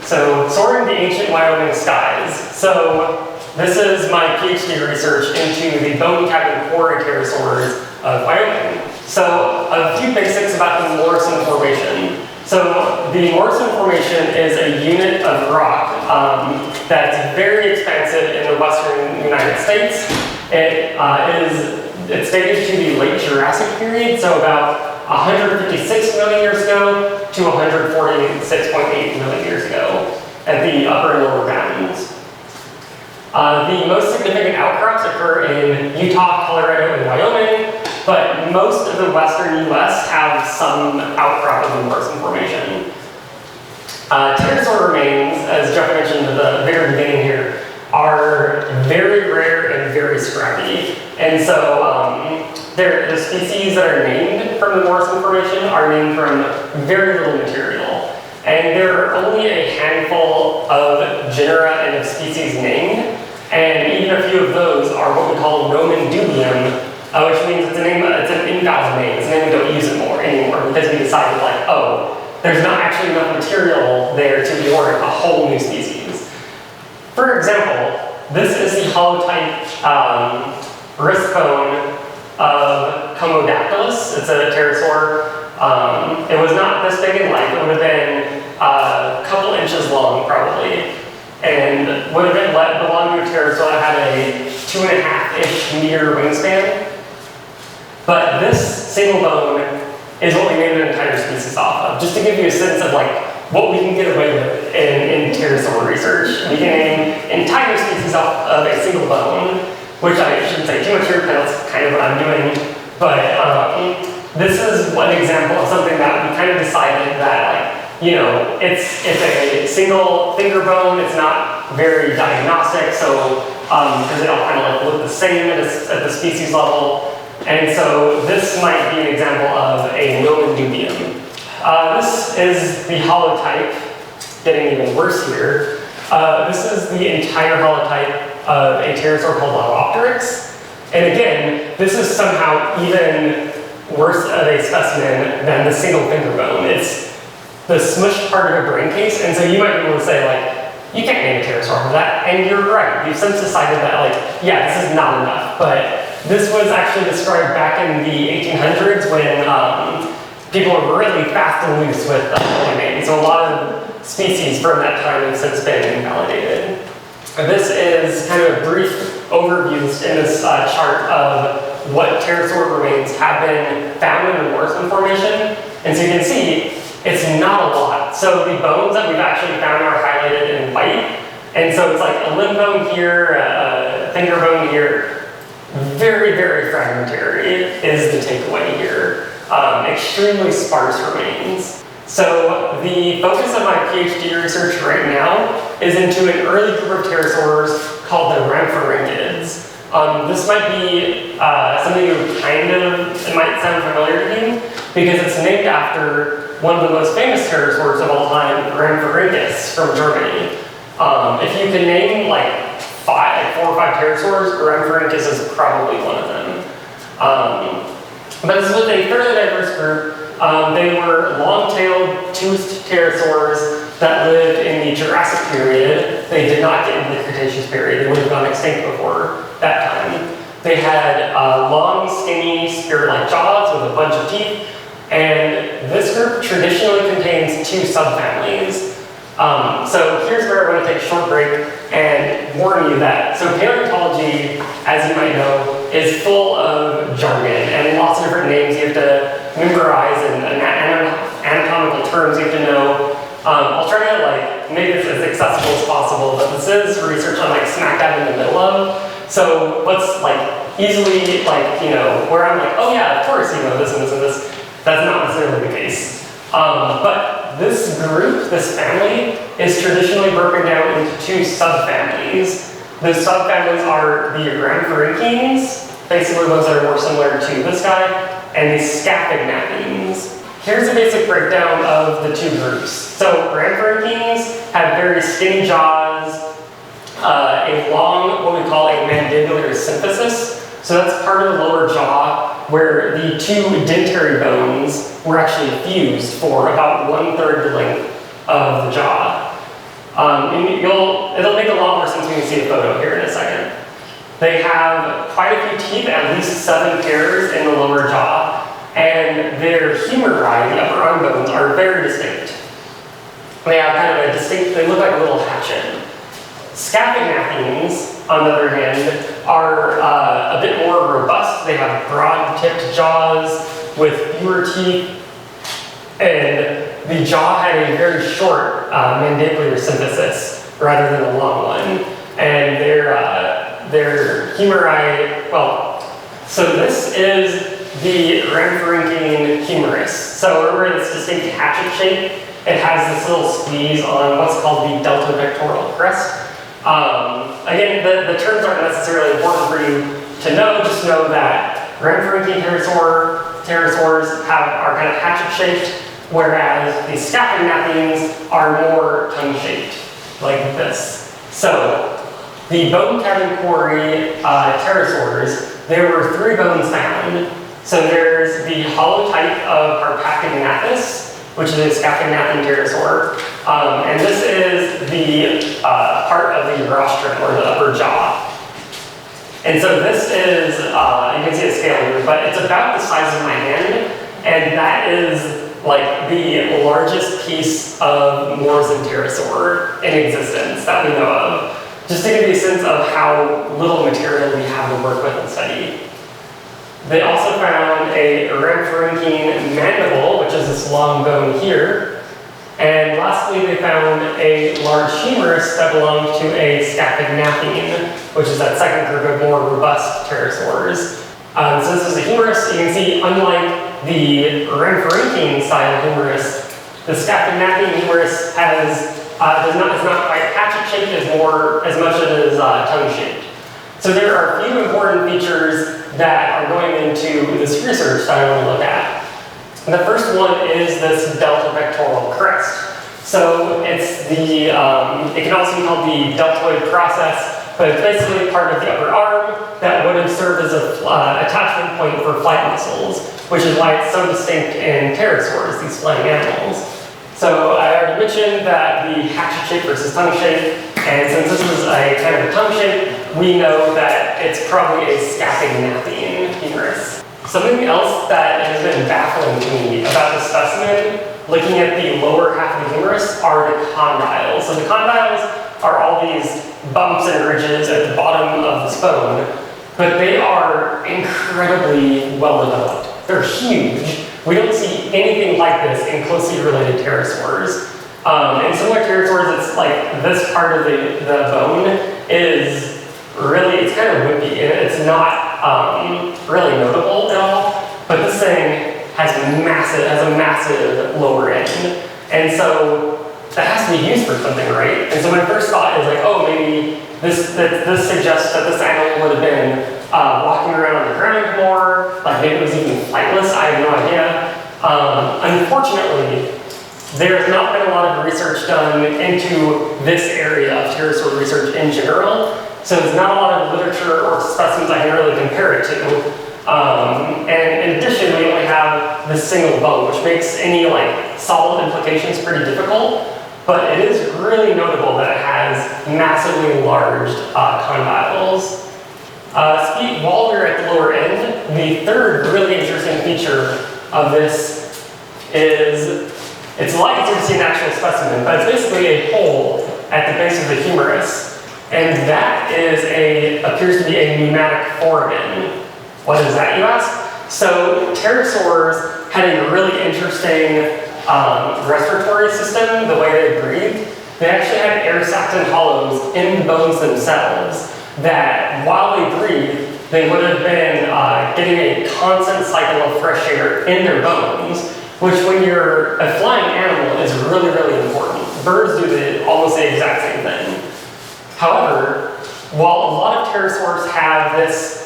So, Soaring the Ancient Wyoming Skies. So, this is my PhD research into the bone cabin quarry pterosaurs of Wyoming. So, a few basics about the Morrison Formation. So, the Morrison Formation is a unit of rock that's very expansive in the western United States. It's dated to the late Jurassic period, so about 156 million years ago to 146.8 million years ago at the upper and lower bounds. The most significant outcrops occur in Utah, Colorado, and Wyoming, but most of the western US have some outcrop of the Morrison Formation. Pterosaur remains, as Jeff mentioned at the very beginning here, are very rare and very scrappy. And so the species that are named from the Morrison Formation are named from very little material. And there are only a handful of genera and of species named, and even a few of those are what we call Roman dubium, which means it's an invalid name. It's a name we don't use it anymore because we decided there's not actually enough material there to warrant a whole new species. For example, this is the holotype wrist bone of Comodactylus. It's a pterosaur. It was not this big in life. It would have been a couple inches long, probably, and would have been belonged to a pterosaur that had a 2.5-ish meter wingspan. But this single bone is what we named an entire species off of, just to give you a sense of what we can get away with in pterosaur research. We can name entire species off of a single bone, which I shouldn't say too much here because that's kind of what I'm doing. But this is one example of something that we kind of decided that it's a single finger bone. It's not very diagnostic, so because they all kind of look the same at the species level. And so this might be an example of a Roman dubium. This is the holotype, getting even worse here. This is the entire holotype of a pterosaur called Lobopteryx. And again, this is somehow even worse of a specimen than the single finger bone. It's the smushed part of a brain case, and so you might be able to say, you can't name a pterosaur for that, and you're right. We've since decided that, this is not enough, but this was actually described back in the 1800s when people were really fast and loose with names. So a lot of species from that time have since been invalidated. This is kind of a brief overview in this chart of what pterosaur remains have been found in the Morrison Formation. And so you can see it's not a lot. So the bones that we've actually found are highlighted in white. And so it's a limb bone here, a finger bone here. Very, very fragmentary is the takeaway here. Extremely sparse remains. So the focus of my PhD research right now is into an early group of pterosaurs called the Ramphorhychidae. This might be something it might sound familiar to you because it's named after one of the most famous pterosaurs of all time, Ramphorhynchus from Germany. If you can name 4 or 5 pterosaurs, Ramphorhynchus is probably one of them. But this was a fairly diverse group. They were long-tailed, toothed pterosaurs that lived in the Jurassic period. They did not get into the Cretaceous period. They would have gone extinct before that time. They had long, skinny, spear-like jaws with a bunch of teeth. And this group traditionally contains 2 subfamilies. So here's where I'm going to take a short break and warn you that, so paleontology, as you might know, is full of jargon and lots of different names you have to memorize and anatomical terms you have to know. I'll try to make this as accessible as possible, but this is research I'm smack dab in the middle of. So what's easily where I'm oh yeah, of course you know this and this and this. That's not necessarily the case. But this group, this family, is traditionally broken down into 2 subfamilies. The subfamilies are the Ramphorhynchines, basically ones that are more similar to this guy, and the Scaphognathines. Here's a basic breakdown of the 2 groups. So Ramphorhynchines have very skinny jaws, a long, what we call a mandibular symphysis. So that's part of the lower jaw where the 2 dentary bones were actually fused for about 1/3 the length of the jaw. It'll make a lot more sense when you see a photo here in a second. They have quite a few teeth, at least 7 pairs in the lower jaw, and their humeri, the upper arm bones, are very distinct. They have kind of a distinct, they look like a little hatchet. Scaphognathines, on the other hand, are a bit more robust. They have broad-tipped jaws with fewer teeth, and the jaw had a very short mandibular symphysis rather than a long one. And their humeri, well, so this is the Ramphorhychidae humerus. So remember this distinct hatchet shape? It has this little squeeze on what's called the delta pectoral crest. Again, the terms aren't necessarily important for you to know, just know that Ramphorhychidae pterosaurs are kind of hatchet-shaped, whereas the Scaphognathines are more tongue-shaped, like this. So, the bone cavern quarry pterosaurs, there were 3 bones found. So there's the hollow type of Harpacognathus, which is a Scaphognathine pterosaur, and this is the part of the rostrum, or the upper jaw. And so this is, you can see a scale here, but it's about the size of my hand, and that is like the largest piece of Morrison pterosaur in existence that we know of. Just to give you a sense of how little material we have to work with and study. They also found a Ramphorhychidae mandible, which is this long bone here. And lastly, they found a large humerus that belonged to a Scaphognathine, which is that second group of more robust pterosaurs. So this is a humerus. You can see, unlike the Ramphorhychidae style humerus, the Scaphognathine humerus is not quite hatchet-shaped as much as it is tongue-shaped. So there are a few important features that are going into this research that I want to look at. And the first one is this delta pectoral crest. So it's the, it can also be called the deltoid process, but it's basically part of the upper arm that would have served as an attachment point for flight muscles, which is why it's so distinct in pterosaurs, these flying animals. So I already mentioned that the hatchet shape versus tongue shape, and since this is a kind of a tongue shape, we know that it's probably a Scaphognathine humerus. Something else that has been baffling to me about the specimen, looking at the lower half of the humerus, are the condyles. So the condyles are all these bumps and ridges at the bottom of this bone, but they are incredibly well developed. They're huge. We don't see anything like this in closely related pterosaurs. In similar pterosaurs, it's like this part of the bone is really, it's kind of wimpy, and it's not really notable at all, but this thing has a massive lower end. And so that has to be used for something, right? And so my first thought is like, oh, maybe this suggests that this animal would have been walking around on the ground more, like maybe it was even flightless, I have no idea. Unfortunately, there's not been a lot of research done into this area of pterosaur research in general, so there's not a lot of literature or specimens I can really compare it to. And in addition, we only have this single bone, which makes any like solid implications pretty difficult, but it is really notable that it has massively enlarged condyles. While we're at the lower end, the third really interesting feature of this is it's light easier to see an actual specimen, but it's basically a hole at the base of the humerus, and that appears to be a pneumatic foramen. What is that, you ask? So pterosaurs had a really interesting respiratory system, the way they breathed. They actually had air sacs and hollows in the bones themselves that while they breathed, they would have been getting a constant cycle of fresh air in their bones, which when you're a flying animal is really, really important. Birds do almost the exact same thing. However, while a lot of pterosaurs have this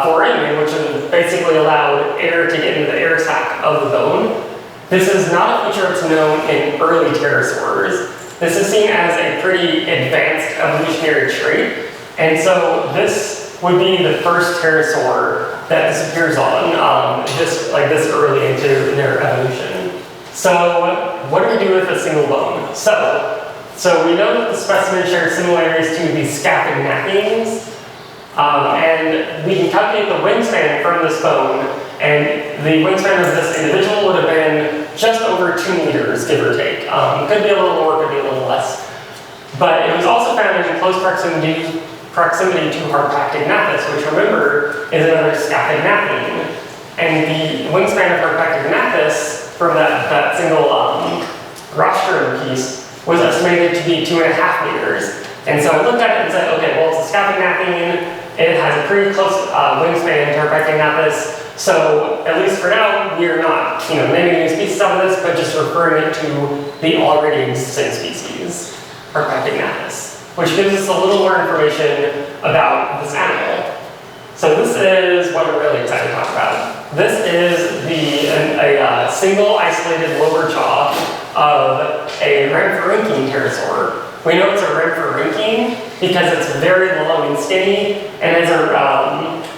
foramen, which is basically allowed air to get into the air sac of the bone, this is not a feature that's known in early pterosaurs. This is seen as a pretty advanced evolutionary trait, and so this would be the first pterosaur that this appears on, this early into their evolution. So what do we do with a single bone? So So we know that the specimen shares similarities to the Scaphognathines, and we can calculate the wingspan from this bone, and the wingspan of this individual would have been just over 2 meters, give or take. Could be a little more, could be a little less. But it was also found in close proximity to Harpactignathus, which remember is another Scaphognathine. And the wingspan of Harpactignathus from that single rostrum piece was estimated to be 2.5 meters. And so I looked at it and said, okay, well, it's a Scaphognathine. It has a pretty close wingspan to Harpactignathus. So at least for now, we are not, naming new species out of this, but just referring it to the already existing species, Harpactignathus, which gives us a little more information about this animal. So this is what we're really excited to talk about. This is a single isolated lower jaw of a Ramphorhychidae pterosaur. We know it's a Ramphorhychidae because it's very long and skinny and has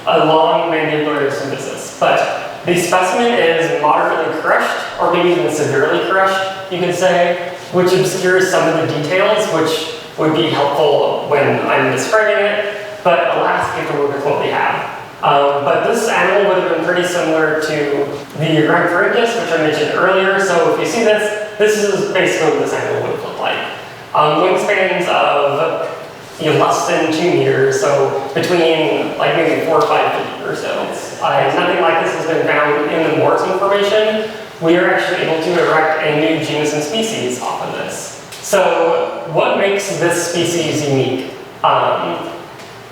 a long mandibular symphysis. But the specimen is moderately crushed, or maybe even severely crushed, you could say, which obscures some of the details, which would be helpful when I'm describing it, but alas, people will with what we have. But this animal would have been pretty similar to the Ramphorhychidae, which I mentioned earlier. So if you see this is basically what this animal would look like. Wingspans of less than 2 meters, so between like maybe 4 or 5 feet or so. Nothing like this has been found in the Morrison Formation. We are actually able to erect a new genus and species off of this. So what makes this species unique?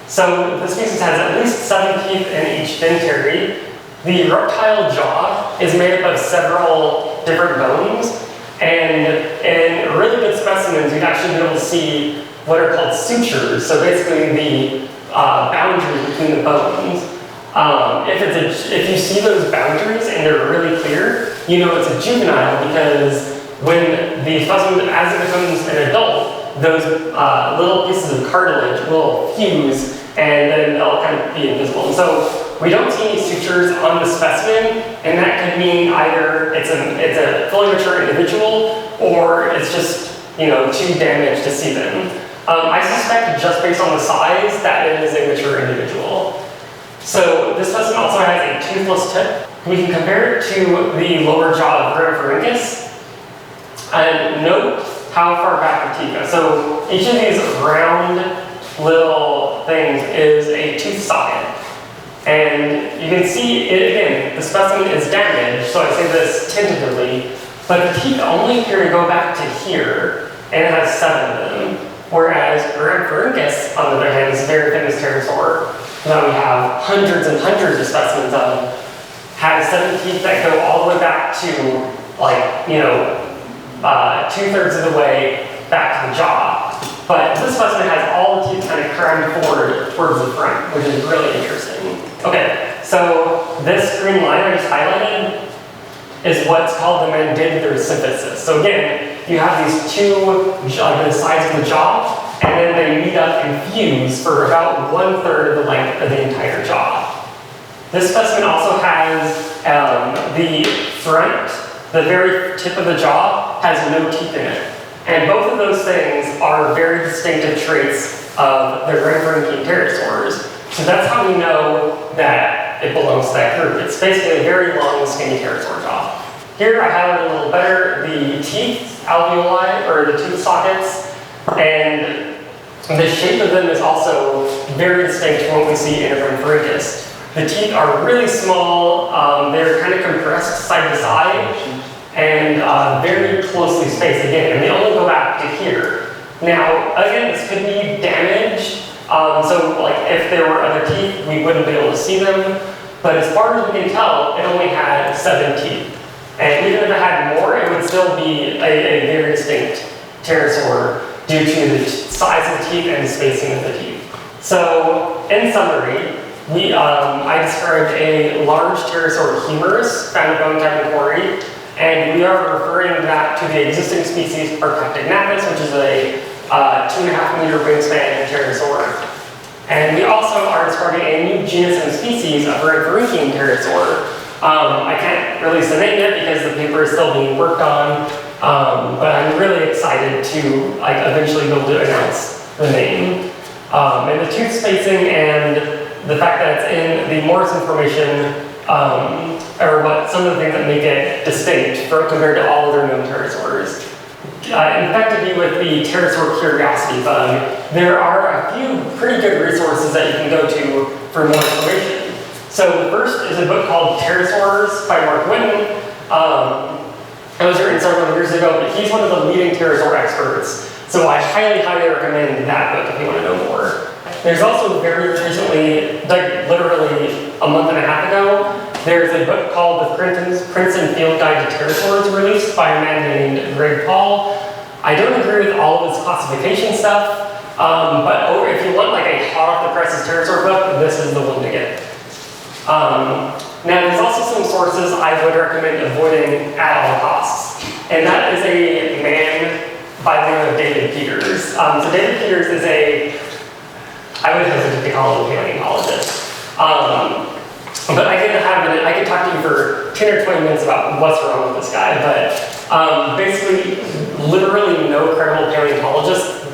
So the species has at least 7 teeth in each dentary. The reptile jaw is made up of several different bones, and in really good specimens, you'd actually be able to see what are called sutures, so basically the boundary between the bones. If you see those boundaries and they're really clear, you know it's a juvenile, because when the specimen, as it becomes an adult, those little pieces of cartilage will fuse and then they'll kind of be invisible. And so we don't see any sutures on the specimen, and that could mean either it's a fully mature individual or it's just too damaged to see them. I suspect just based on the size that it is a mature individual. So this specimen also has a toothless tip. We can compare it to the lower jaw of Ramphorhychidae and note how far back the teeth go. So each of these round little things is a tooth socket. And you can see it again, the specimen is damaged, so I say this tentatively, but the teeth only appear to go back to here, and it has 7 of them. Whereas Ramphorhychidae, on the other hand, is a very famous pterosaur that we have hundreds and hundreds of specimens of, has 7 teeth that go all the way back to, like, 2/3 of the way back to the jaw. But this specimen has all the teeth kind of crammed forward towards the front, which is really interesting. Okay, so this green line I just highlighted is what's called the mandibular symphysis. So again, you have these two the sides of the jaw, and then they meet up and fuse for about 1/3 of the length of the entire jaw. This specimen also has the front, the very tip of the jaw, has no teeth in it. And both of those things are very distinctive traits of the Ramphorhychidae pterosaurs. So that's how we know that it belongs to that group. It's basically a very long, skinny pterosaur jaw. Here I highlighted a little better the teeth, alveoli, or the tooth sockets, and the shape of them is also very distinct from what we see in Ramphorhychidae. The teeth are really small, they're kind of compressed side to side, and very closely spaced again, and they only go back to here. Now, again, this could be damaged, so like if there were other teeth, we wouldn't be able to see them, but as far as we can tell, it only had 7 teeth. And even if it had more, it would still be a very distinct pterosaur due to the size of the teeth and the spacing of the teeth. So, in summary, I described a large pterosaur humerus found at Bone Type and Quarry, and we are referring that to the existing species Harpactignathus, which is a 2.5 meter wingspan pterosaur. And we also are describing a new genus and species of Ramphorhychidae pterosaur. I can't release the name yet because the paper is still being worked on, But I'm really excited to like eventually be able to announce the name. And the tooth spacing and the fact that it's in the Morrison Formation are what some of the things that make it distinct compared to all other known pterosaurs. In fact, to be with the Pterosaur Curiosity Fund, there are a few pretty good resources that you can go to for more information. So the first is a book called Pterosaurs by Mark Whitten. It was written several years ago, but he's one of the leading pterosaur experts. So I highly, highly recommend that book if you want to know more. There's also very recently, like literally a month and a half ago, there's a book called The Princeton Field Guide to Pterosaurs released by a man named Greg Paul. I don't agree with all of his classification stuff, but if you want like a hot off the presses pterosaur book, this is the one to get. Now there's also some sources I would recommend avoiding at all costs, and that is a man by the name of David Peters. So David Peters is I would hesitate to call him a paleontologist. But I could talk to you for 10 or 20 minutes about what's wrong with this guy, but basically, literally no credible paleontologist,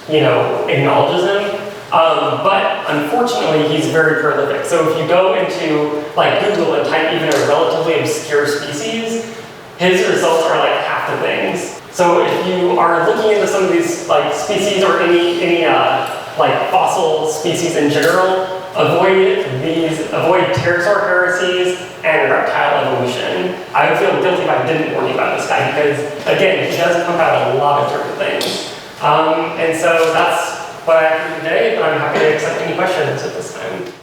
acknowledges him. But unfortunately, he's very prolific. So if you go into Google and type even a relatively obscure species, his results are like half the things. So if you are looking into some of these species or any fossil species in general, avoid pterosaur heresies and reptile evolution. I would feel guilty if I didn't warn you about this guy because, again, he does pump out a lot of different things. And so that's what I have for you today, but I'm happy to accept any questions at this time.